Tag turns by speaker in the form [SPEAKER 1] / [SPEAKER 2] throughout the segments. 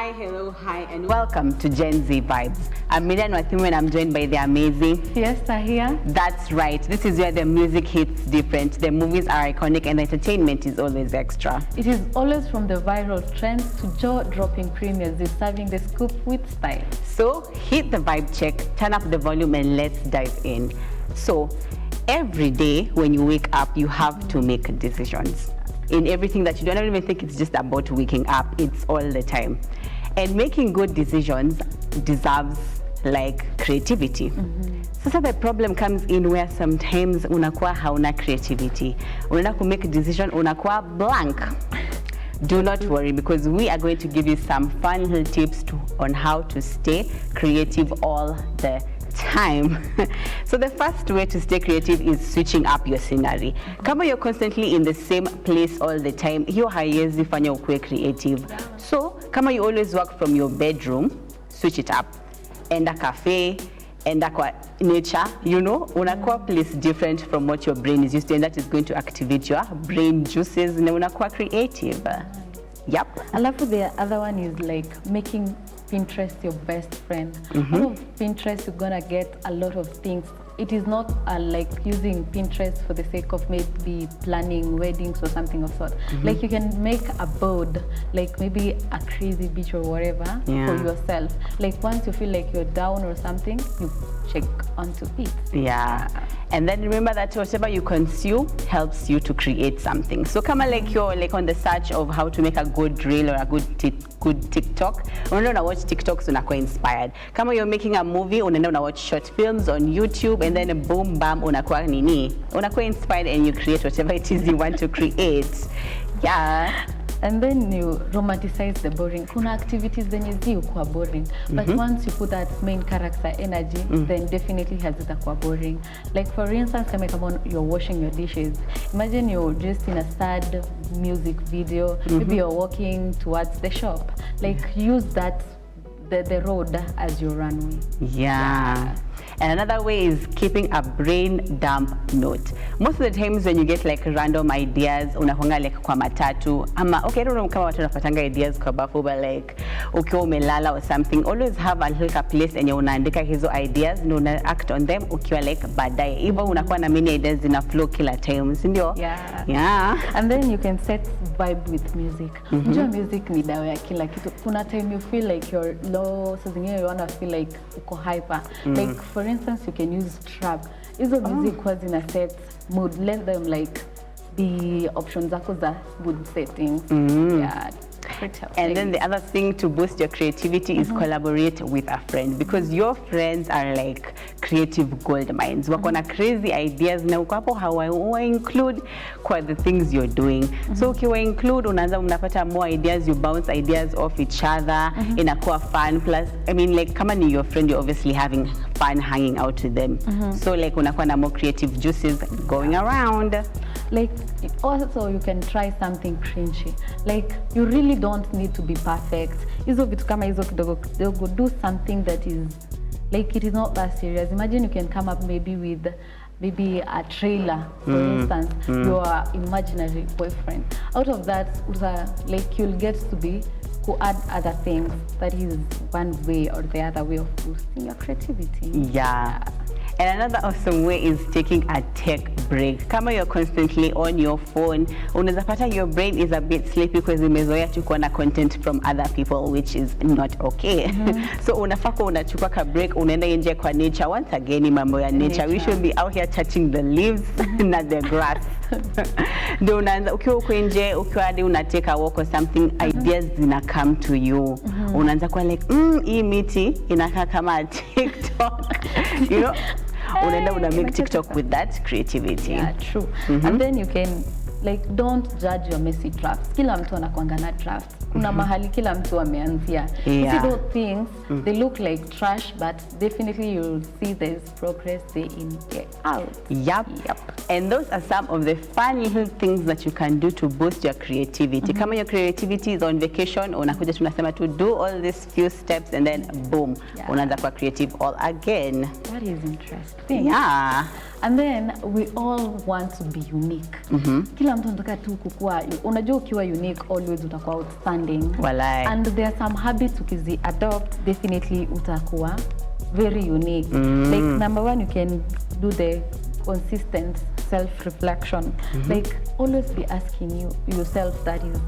[SPEAKER 1] Hi, hello, hi, and welcome to Gen Z Vibes. I'm Maryann and Phiestar, and I'm joined by the amazing
[SPEAKER 2] Phiestar here.
[SPEAKER 1] That's right. This is where the music hits different, the movies are iconic, and the entertainment is always extra.
[SPEAKER 2] It is always from the viral trends to jaw-dropping premieres, is serving the scoop with style.
[SPEAKER 1] So hit the vibe check, turn up the volume, and let's dive in. So every day when you wake up, you have to make decisions. In everything that you do, I don't even think it's just about waking up, it's all the time. And making good decisions deserves like creativity. So the problem comes in where sometimes unakuwa hauna creativity. Unaenda to make a decision, unakuwa blank. Do not worry, because we are going to give you some fun little tips on how to stay creative all the time. So the first way to stay creative is switching up your scenery. Kama you're constantly in the same place all the time, hiyo haiwezi fanya ukue creative. So kama you always work from your bedroom, switch it up. Enda cafe, enda kwa nature, you know, unakuwa place different from what your brain is used to, and that is going to activate your brain juices na unakuwa creative. Yep.
[SPEAKER 2] Alafu the other one is like making Pinterest your best friend. Out of Pinterest, you're gonna get a lot of things. It is not like using Pinterest for the sake of maybe planning weddings or something of sort. Like you can make a board, like maybe a crazy beach or whatever for yourself. Like once you feel like you're down or something, you check onto it.
[SPEAKER 1] Yeah. And then remember that whatever you consume helps you to create something. So kama like you're like on the search of how to make a good reel or a good TikTok, unaenda watch TikToks, unakuwa inspired. Kama you're making a movie, unaenda watch short films on YouTube, and then boom bam unakuwa nini? Unakuwa inspired and you create whatever it is you want to create. Yeah.
[SPEAKER 2] And then you romanticize the boring. Kuna activities zenye zikuwa boring, but once you put that main character energy, then definitely hazitakuwa boring. Like for instance, kama you're washing your dishes, imagine you're just in a sad music video, maybe you're walking towards the shop. Like use that the road as your runway.
[SPEAKER 1] Yeah. And another way is keeping a brain dump note. Most of the times when you get like random ideas, unakuanga like kwa matatu, ama okay, I don't know kama watu wanapatanga ideas kwa bafu, but like ukiwa umelala or something, always have a little place enye unaandika hizo ideas na una act on them ukiwa like baadaye. Hivyo unakuwa na many ideas in a flow kila time, si ndio? Yeah.
[SPEAKER 2] And then you can set vibe with music. Unajua music ni dawa ya kila kitu. Kuna time you feel like you're low, so zingine you wanna feel like uko hyper. Like for instance, you can use trap. Hizo music was in a set mood. Let them like be options zako za mood settings. Yeah.
[SPEAKER 1] And then the other thing to boost your creativity is collaborate with a friend, because your friends are like creative gold mines. Wako na crazy ideas na uko hapo hawa include kwa the things you're doing. So ukiwa include, unaanza unapata more ideas, you bounce ideas off each other, inakuwa fun. Plus, I mean like kama ni your friend, you're obviously having fun hanging out with them. So like unakuwa na more creative juices going around.
[SPEAKER 2] Like also you can try something cringy. Like you really don't need to be perfect. Hizo vitu kama hizo kidogo kidogo, do something that is like it is not that serious. Imagine you can come up maybe with maybe a trailer, for instance, your imaginary boyfriend. Out of that, like you'll get to be to add other things. That is one way or the other way of boosting your creativity.
[SPEAKER 1] Yeah. And another awesome way is taking a tech break. Kama you're constantly on your phone, unaweza pata your brain is a bit sleepy because imezoea tu kuona content from other people, which is not okay. So unafaa unachukua ka break, unaenda nje kwa nature. Once again, mambo ya nature. We should be out here touching the leaves not the grass. Ndio unaanza ukiwa uko nje, ukiwa hadi una take a walk or something, ideas zina come to you. Unaanza kwa like, hii miti inakaa kama TikTok. You know? Unaenda una make TikTok with that creativity.
[SPEAKER 2] Yeah, true. And then you can like don't judge your messy drafts. Kila mtu anakuanga na drafts. Kuna mahali kila mtu ameanzia. You see those things, they look like trash, but definitely you'll see there's progress day in, day out.
[SPEAKER 1] Yep. And those are some of the fun little things that you can do to boost your creativity. Kama your creativity is on vacation, unakuja tunasema to do all these few steps and then boom, unaanza kwa creative all again.
[SPEAKER 2] That is interesting.
[SPEAKER 1] Yeah.
[SPEAKER 2] And then we all want to be unique. Kila mtu anataka tu kukua, unajua ukiwa unique always utakuwa outstanding.
[SPEAKER 1] Walai.
[SPEAKER 2] And there are some habits ukizi adopt, definitely utakuwa very unique. Like number one, you can do the consistent self-reflection. Like always be asking yourself that is,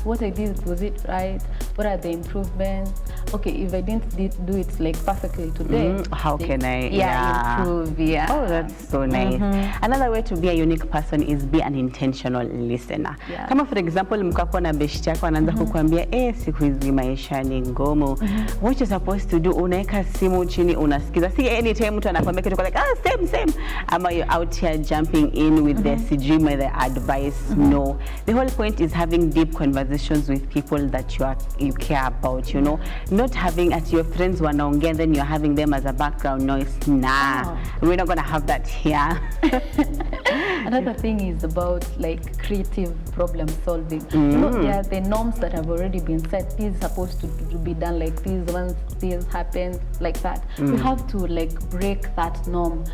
[SPEAKER 2] what I did, was it right? What are the improvements? Okay, if I didn't do it like perfectly today,
[SPEAKER 1] how can I
[SPEAKER 2] improve? Yeah.
[SPEAKER 1] Oh, that's so nice. Another way to be a unique person is be an intentional listener.
[SPEAKER 2] Yeah.
[SPEAKER 1] Kama for example, mkapo na beshti yako anaanza kukuambia siku hizi maisha ni ngumu. What you're supposed to do, unaeka simu chini unasikiza. Si anytime mtu anakuambia kitu like same. Ama you're out here jumping in with the sijui the advice. No. The whole point is having deep conversations with people that you care about, you know. Not having at your friends wanaongea and then you're having them as a background noise. Nah, we're not gonna have that here.
[SPEAKER 2] Another thing is about like creative problem solving. You know, there are the norms that have already been set. This is supposed to be done like this, once this happens like that. You have to like break that norm.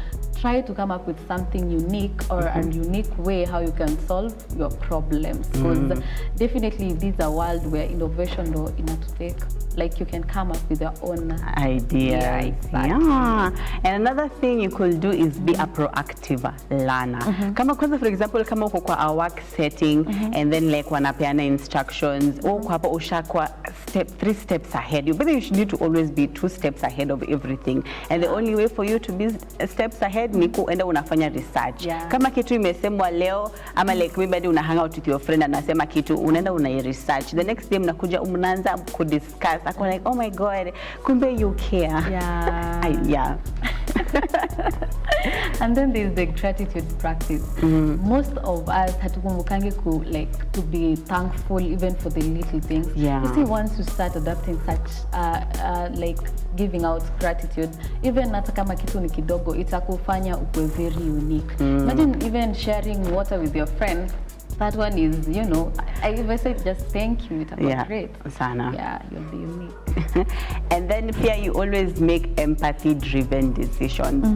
[SPEAKER 2] Try to come up with something unique or a unique way how you can solve your problems. Because definitely this is a world where innovation or take, like you can come up with your own
[SPEAKER 1] ideas.
[SPEAKER 2] Yeah, exactly.
[SPEAKER 1] Yeah. And another thing you could do is be a proactive learner. Kama kwanza, for example, kama uko kwa a work setting and then like wanapeana instructions, uko hapo ushakwa 3 steps ahead. You need to always be 2 steps ahead of everything. And the only way for you to be steps ahead ni kuenda unafanya research. Kama kitu imesemwa leo ama like maybe una hang out with your friend anasema kitu, unaenda una research. The next day mnakuja mnaanza ku discuss. Ako like, oh my god, kumbe you care. Yeah.
[SPEAKER 2] And then there's the gratitude practice. Most of us hatukumbukangi like to be thankful even for the little things. You see, once you start adapting such like giving out gratitude, even hata kama kitu ni kidogo, itakufanya ukwe very unique. Imagine even sharing water with your friend. That one is, you know, if I say just thank you, it's great.
[SPEAKER 1] Sana.
[SPEAKER 2] Yeah, you'll be unique.
[SPEAKER 1] And then here you always make empathy-driven decisions.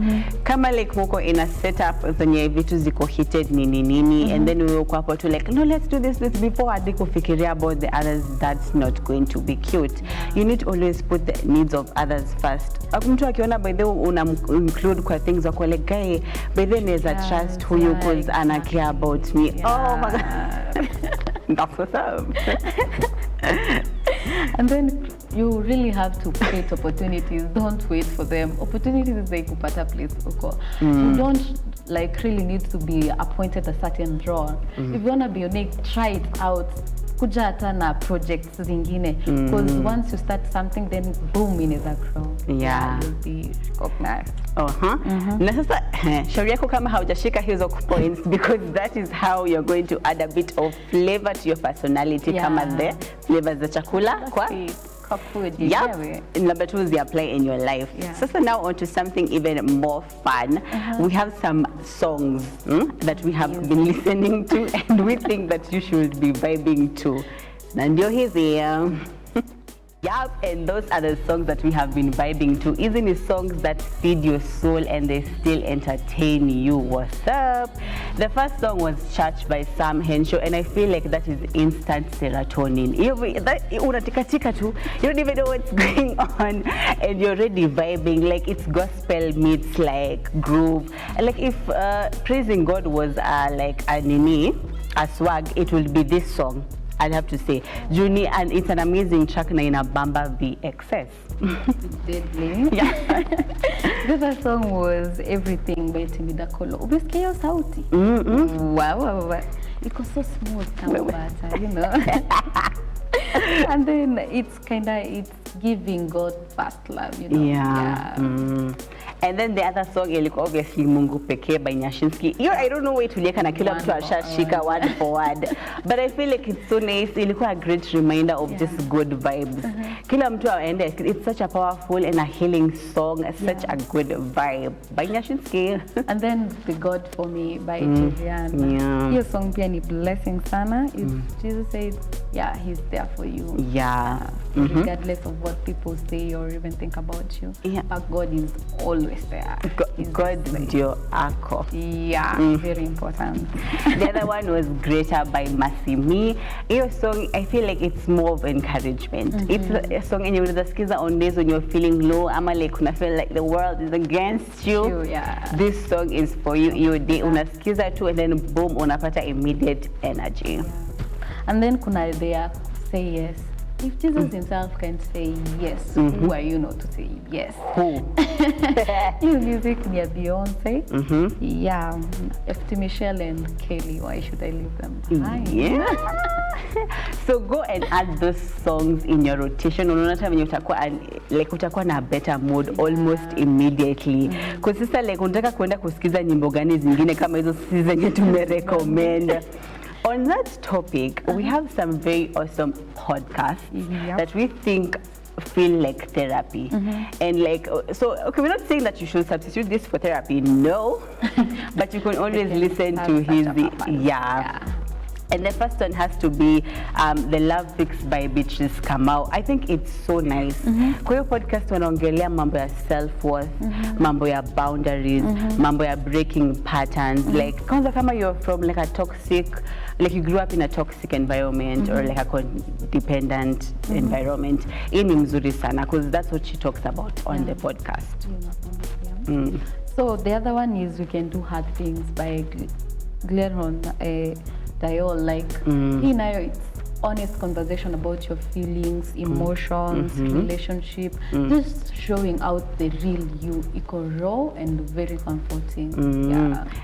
[SPEAKER 1] Kama like moko in a setup zenye vitu ziko heated nini, and then we uko hapo to like, no, let's do this before hadi kufikiria about the others. That's not going to be cute. You need to always put the needs of others first. Mtu akiona by the way una include kwa things wako like, guy, by the way neza trust who you cause ana care about me. Oh my god. That's what's up.
[SPEAKER 2] And then you really have to create opportunities. Don't wait for them. Opportunities is like kupata place uko. You don't like really need to be appointed a certain role. If you wanna be unique, try it out. Kuja hata na projects zingine. Because once you start something, then boom, inaweza grow. You'll be recognized.
[SPEAKER 1] Na sasa shauri yako kama haujashika hizo points, because that is how you're going to add a bit of flavor to your personality. Kama the flavors za chakula kwa
[SPEAKER 2] food.
[SPEAKER 1] Number 2 is they apply in your life. So now on to something even more fun. We have some songs that we have been listening to and we think that you should be vibing to. Na ndio hizi. And those are the songs that we have been vibing to. Isn't it songs that feed your soul and they still entertain you? What's up? The first song was Church by Sam Henshaw, and I feel like that is instant serotonin. Unatika tu, you don't even know what's going on, and you're already vibing. Like it's gospel meets like groove. Like if praising God was like a swag, it would be this song. I'd have to say, Juni, and it's an amazing track na ina Bamba VXS.
[SPEAKER 2] Deadly. The other song was Everything by Timida Kolo. Ubisikia hiyo sauti? Wow. It was so smooth, kama butter, you know. And then it's giving God first love, you know.
[SPEAKER 1] And then the other song ilikuwa obviously Mungu Pekee by Nyashinski. I don't know where tulieka na kila mtu ashashika word for word. But I feel like it's so nice. Ilikuwa a great reminder of just good vibes. Kila mtu aende. It's such a powerful and a healing song. Such a good vibe by Nyashinski.
[SPEAKER 2] And then The God for Me by Maryann. Hiyo song pia ni blessing sana. Jesus said, he's there for you. regardless of what people say or even think about you. But God is always there.
[SPEAKER 1] God ndio ako.
[SPEAKER 2] Yeah, very important.
[SPEAKER 1] The other one was Greater by Masimi. Your song, I feel like it's more of encouragement. It's a song and you will skiza on days when you're feeling low. Ama like una feel like the world is against you. This song is for you. Your day unaskiza tu and then boom unapata immediate energy.
[SPEAKER 2] And then kuna there say yes. If Jesus himself can say yes, who are you not to say yes?
[SPEAKER 1] Who?
[SPEAKER 2] New music near Beyonce. Yeah, FT Michelle and Kelly. Why should I leave them behind?
[SPEAKER 1] Yeah. So go and add those songs in your rotation. Unaona hata venye utakuwa na better mood almost immediately. Because sister like unataka kwenda kusikiza nyimbo gani zingine kama hizo sisi zenye tumerecommend. On that topic, we have some very awesome podcasts that we think feel like therapy. And like, so, okay, we're not saying that you should substitute this for therapy, no, but you can always listen to his, And the first one has to be the Love Fix by Bitches Kamau. I think it's so nice. Kwa hiyo podcast wanaongelea mambo ya self-worth, mambo ya boundaries, mambo ya breaking patterns. Like, kwanza kama you're from like a toxic, like you grew up in a toxic environment or like a codependent environment. Hii ni mzuri sana because that's what she talks about on the podcast.
[SPEAKER 2] So the other one is We Can Do Hard Things by Glenron. Like it's honest conversation about your feelings, emotions, relationship, just showing out the real you. Eco raw and very comforting.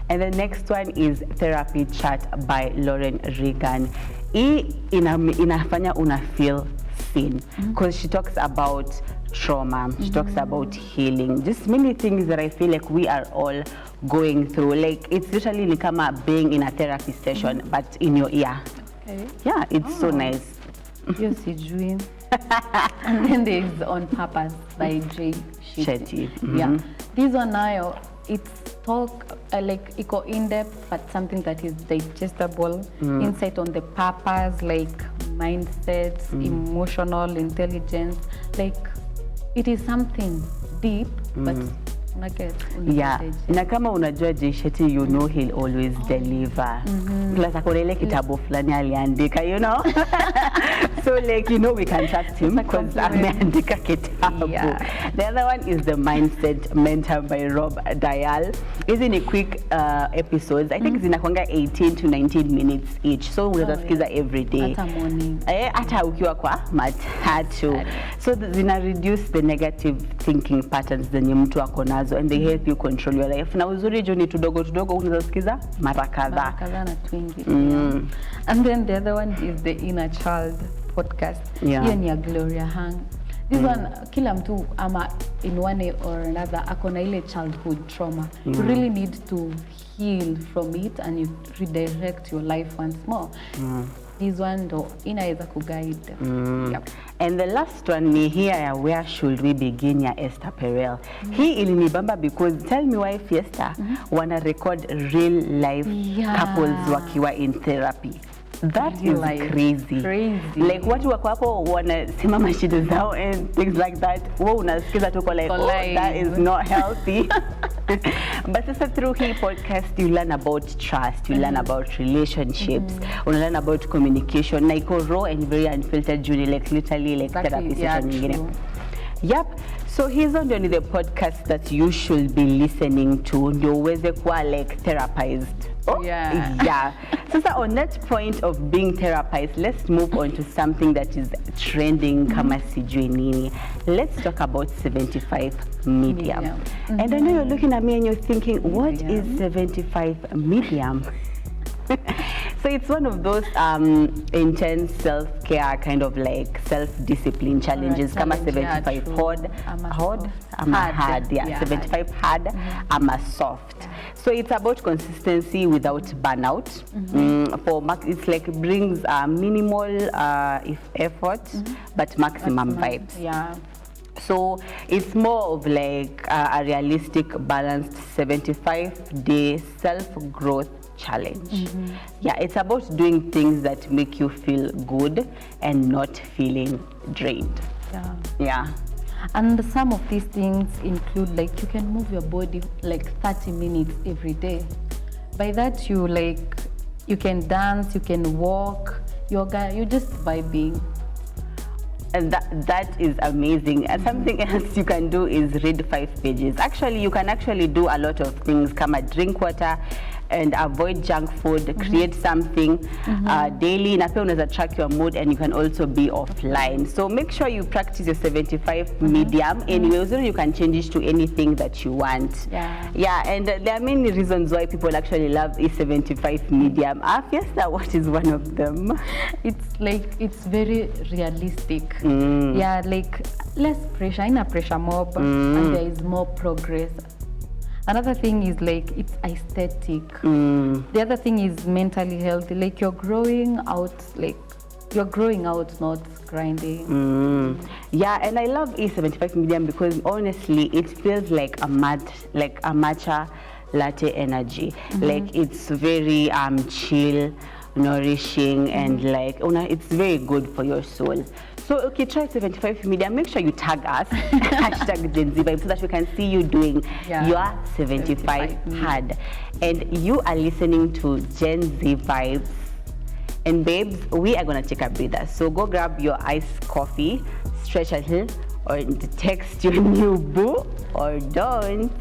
[SPEAKER 1] And the next one is Therapy Chat by Lauren Regan. Inafanya una feel seen because she talks about trauma, she talks about healing, just many things that I feel like we are all going through. Like it's literally like being in a therapy session but in your ear. Yeah, it's so nice.
[SPEAKER 2] Yes, dream. And then there's On Purpose by Jay Shetty. Yeah, this one now it's talk like eco in-depth but something that is digestible, insight on the purpose, like mindsets, emotional intelligence, like it is something deep but
[SPEAKER 1] na kama unajua Jay Shetty, you know he'll always deliver. Plus akonele kitabu fulani aliandika, you know. So like, you know, we can trust him because ameandika kitabu. The other one is The Mindset Mentor by Rob Dial. Hizi ni quick episodes. I think zinakwanga 18 to 19 minutes each. So unaweza sikiza every day.
[SPEAKER 2] Hata morning.
[SPEAKER 1] Hata ukiwa kwa matatu. So zina reduce the negative thinking patterns zenye mtu ako nazo and they help you control your life. Na uzuri juu ni tudogo unaweza sikiza mara kadhaa.
[SPEAKER 2] Na twingi. And then the other one is The Inner Child podcast. Hiyo ni ya Gloria Hang. This one, kila mtu ama in one way or another akona ile childhood trauma. You really need to heal from it and you redirect your life once more. This one ndo inaweza kuguide. And the last one ni here ya Where Should We Begin ya Esther Perel. Hii ilinibamba because tell me why Fiesta wana record real life couples wakiwa in therapy. That is crazy. Like watu wako hapo wanasimama shida zao and things like that. Wewe unasikiza tuko like, oh, that is not healthy. But sasa through hii podcast you learn about trust, you learn about relationships, you learn about communication. Na iko raw and very unfiltered journey, like literally like therapy session nyingine. Yep. So hizo ndio ni the podcast that you should be listening to ndio uweze kuwa like therapized. So on that point of being therapized, let's move on to something that is trending kama sijui nini. Let's talk about 75 medium. And I know you're looking at me and you're thinking, what is 75 medium? So it's one of those intense self-care kind of like self-discipline challenges. Kama 75 hard, 75 hard, soft. So it's about consistency without burnout. For it's like brings minimal effort, but maximum vibes. So it's more of like a realistic, balanced 75-day self-growth challenge. It's about doing things that make you feel good and not feeling
[SPEAKER 1] drained.
[SPEAKER 2] Yeah.
[SPEAKER 1] Yeah.
[SPEAKER 2] And some of these things include, like, you can move your body like 30 minutes every day. By that, you can dance, you can walk, yoga, you're just vibing.
[SPEAKER 1] And that is amazing. And something else you can do is read 5 pages. Actually, you can actually do a lot of things. Come and drink water and avoid junk food, create something daily. Na pia unaweza track your mood, and you can also be offline. So make sure you practice your 75 medium. Anyway, so you can change it to anything that you want. Yeah, and there are many reasons why people actually love E75 medium. Fiesta, what is one of them?
[SPEAKER 2] It's very realistic. Yeah, like less pressure, in a pressure mob, and there is more progress. Another thing is like it's aesthetic. The other thing is mentally healthy. Like you're growing out, not grinding.
[SPEAKER 1] Yeah, and I love E75 medium because honestly, it feels like a matcha latte energy. Like it's very chill, nourishing, and like it's very good for your soul. So okay, try 75 medium. Make sure you tag us hashtag Gen Z Vibes so that we can see you doing your 75 hard. And you are listening to Gen Z Vibes. And babes, we are gonna take a breather. So go grab your iced coffee, stretch a little, or text your new boo, or don't.